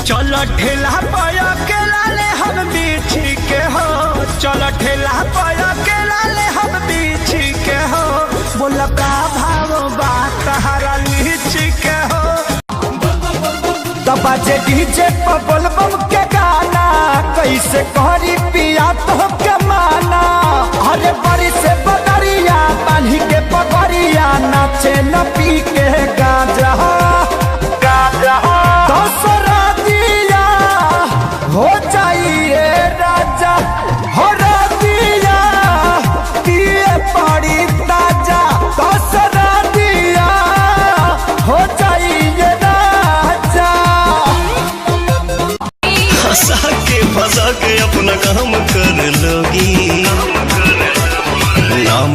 चलो ठेला पाया के लाले हम बीछी के हो, चलो ठेला पाया के लाले हम बीछी के हो, बोला का भाव बात हरा लीची के हो। दबाजे डीजे पर बोलबम के गाना, कैसे करी पिया तो के माना, अरे बड़ी से बदरिया बांधी के पगड़िया, नाचे न पी के गाजा गाजा दसरा दिया हो जाइए राजा, हो दिया पिए पड़ी ताजा, दसरा दिया हो जाइए राजा। हंसा के फंसा के अपना काम कर लोगी, नाम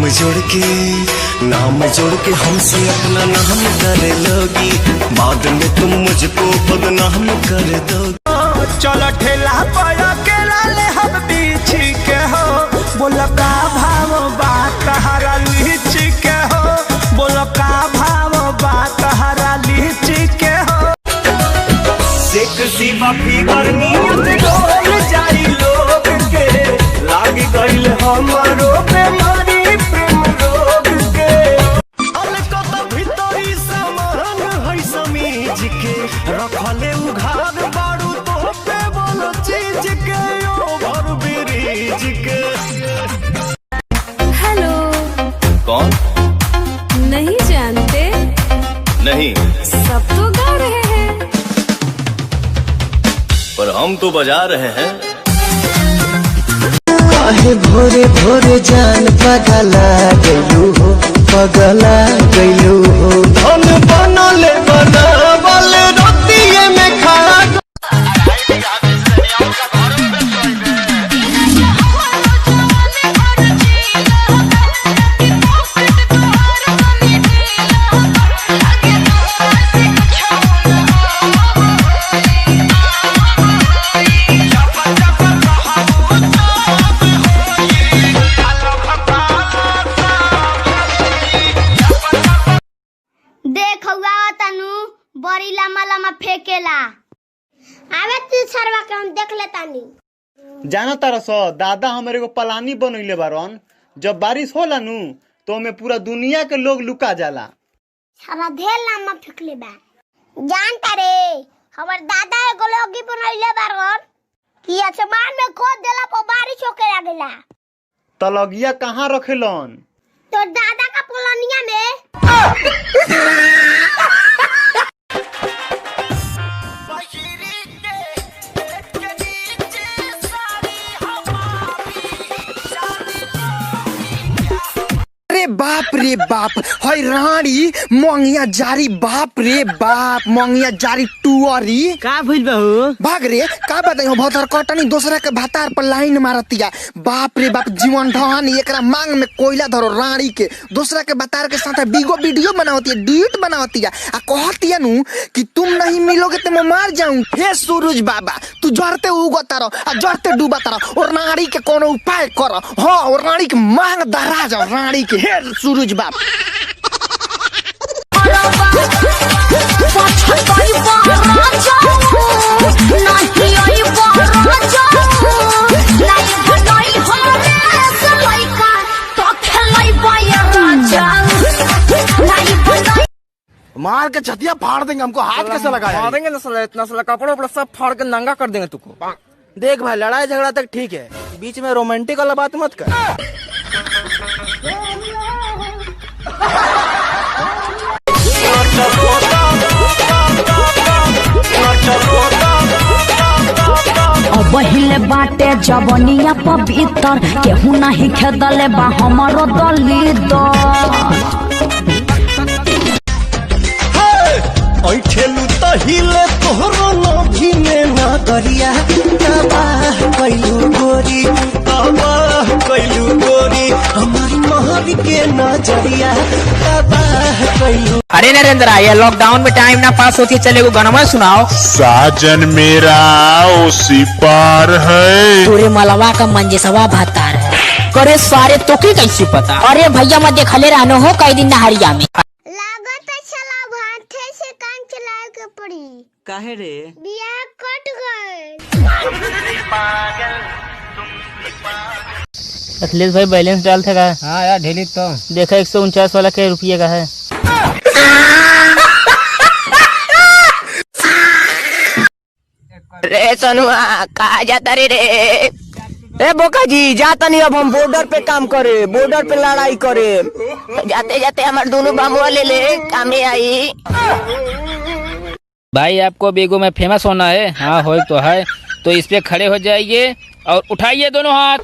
जोड़ के हमसे अपना नाम कर लोगी, बाद में तुम मुझको बदनाम कर दोगी। चलो ठेला पाया के लाले हम बीछी के हो, बोला का भाव बात हरा लीची के हो, बोला का भाव बात हरा लीची के हो। सेक्सी बाफी गर्मी डोल जाई लोग के, लाग गइल हमरो बेमारी प्रेम रोग के, अलकत भीतरी सामान है समीज के, रखले उघार बारू तो पे बोलो चीज के, ओवर ब्रिज के। हेलो। कौन? नहीं जानते? नहीं। सब तो गा रहे हैं, पर हम तो बजा रहे हैं। काहे भोरे भोरे जान पगला गइलू हो, पगला गइलू हो, धन बनले बनावल रोटिए में खा। बड़ी लम्बा लम्बा फेंकेला, आवे तू सरवा के हम देख लेतानी। जाना तारा सो दादा हमारे को पलानी बनइले बारन, जब बारिश होला नु तो हमें पूरा दुनिया के लोग लुका जाला। सारा ढेर लम्बा फेंकले बा। जानता रे हमर दादा एगो लोगी बनइले बारन कि आसमान में खोद देला पर बारिश होके लागेला। तलगिया कहाँ रखेलन? तो दादा का पलानिया में। बाप रे बाप, हई रानी मंगिया जारी, बाप रे बाप मंगिया जारी टुअरी का भइल बहू? भाग रे का बताइयो भतर कटनी दूसरा के भातार पर लाइन मारतिया, बाप रे बाप जीवन ढहान एकरा मांग में कोयला धरो रानी के, दूसरा के भातार के साथ बिगो वीडियो बनावती है, ड्यूट बनावती है, आ कहतिया नु कि तुम नहीं मिलोगे तो मैं मार जाऊं। हे सूरज बाबा तू जरते उगता रहो आ जरते डूबता रहो, और रानी के कोनो उपाय करो। हां और रानी के मांग दरा जाओ रानी के। हे सूरज बाप मार के छतिया फाड़ देंगे, हमको हाथ कैसे लगाया? फाड़ देंगे ना साला, इतना साला कपड़ा उपड़ा सब फाड़ के नंगा कर देंगे तुमको। देख भाई लड़ाई झगड़ा तक ठीक है, बीच में रोमांटिक वाला बात मत कर। बहिले बाटे जवनिया पवित्र, केहू नहीं खेदले बा हमारो दलिदर। ऐठेलू तहिले तोहरो नभी में ना करिया, तबाह कैलू गोरी, तबाह कैलू गोरी, हमारी महरी के नजरिया तबाह कैलू। अरे नरेंद्र ये लॉकडाउन में टाइम ना पास होती चले वो गाना सुनाओ। साजन मेरा उसी पार है, पूरे मलवा का मंजेसवा भातार है, करे सारे तो की कैसे पता? अरे भैया मैं देखले रहनो हो कई दिन नहरिया में। लागत चला भाथे से काम चलाए के पड़ी। काहे रे? बिया कट अखिलेश भाई बैलेंस डाल था का? हाँ यार ढीली तो देखा 149 वाला क्या रुपये का है। रे सनुआ कहा जाता रे ए बोका जी जाता नहीं। अब हम बॉर्डर पे काम करे, बॉर्डर पे लड़ाई करे। जाते जाते हमारे दोनों बामुआ ले ले कामे आई। भाई आपको बेगो में फेमस होना है। हाँ हो तो है, तो इस पे खड़े हो जाइए और उठाइए दोनों हाथ।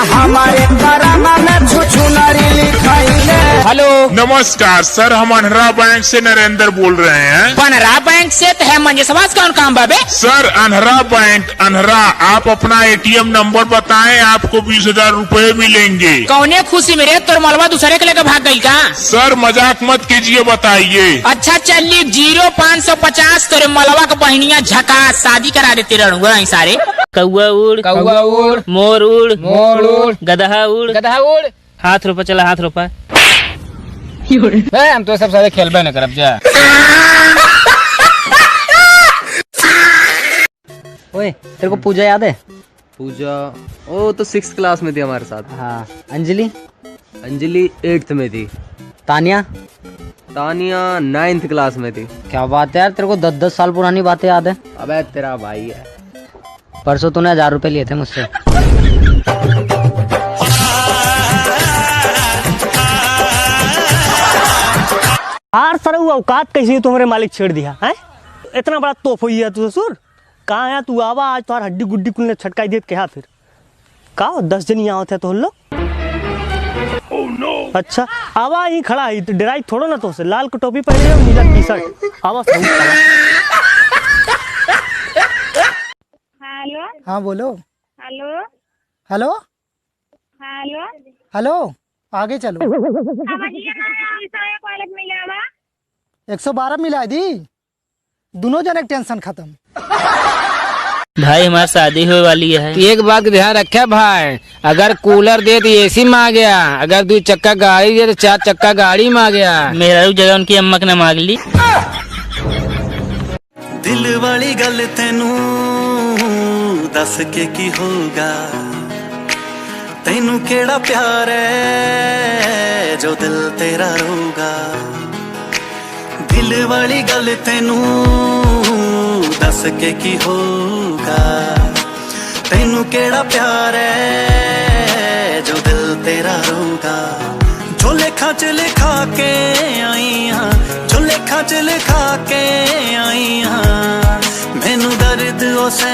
हमारे हेलो नमस्कार सर, हम अनहरा बैंक से नरेंद्र बोल रहे हैं। पनरा बैंक से तो है मंजेशवा कौन काम बाबे? सर अनहरा बैंक अनहरा, आप अपना एटीएम नंबर बताएं, आपको 20,000 रुपए मिलेंगे। कौने खुशी में रे तोर मलबा दूसरे के लेकर भाग गई का? सर मजाक मत कीजिए, बताइए। अच्छा चलिए 0550 तोरे मलबा का बहनिया झका शादी करा देते रहूंगा सारे। कौआ उड़ मोर उड़ गधा उड़ हाथ रोपा चला हाथ रोपा। हम तो सब सारे खेलबे न करब जा। ओए तेरे को पूजा याद है? पूजा वो तो 6th क्लास में थी हमारे साथ। हाँ। अंजलि? अंजलि 8th में थी। तानिया? तानिया 9th क्लास में थी। क्या बात है यार, तेरे को 10-10 साल पुरानी बातें याद है। अबे तेरा भाई है। परसों तूने 1000 रुपए लिए थे मुझसे। यार सर वो औकात कैसे तुम्हारे मालिक छेड़ दिया है? इतना बड़ा तोप हुई है तू ससुर। कहाँ है तू? आवा आज तुम्हार हड्डी गुड्डी कुल छटकाई देत क्या फिर का 10 जन यहाँ होते तो हम लोग। अच्छा आवा ही खड़ा है, डराई थोड़ो ना तो से। लाल की टोपी पहने और नीला टी शर्ट। आवा हेलो। हाँ बोलो। हेलो। Hello hello. हेलो आगे चलो। 112 मिला दी, दोनों जने टेंशन खत्म। भाई हमारी शादी होने वाली है। एक बात ध्यान रखे भाई, अगर कूलर दे तो एसी में आ गया, अगर 2 चक्का गाड़ी दे तो 4 चक्का गाड़ी में आ गया। मेरा जगह उनकी अम्मा ने मांग ली। दिल वाली गल तेनू दस के की होगा, तेनू केड़ा प्यार है जो दिल तेरा रोगा। दिल वाली गल तेनू दस के की होगा, तेनू केड़ा प्यार है जो दिल तेरा रोगा। जो लेखा च लिखा के आई हाँ, जो लेखा च लिखा के आई हाँ,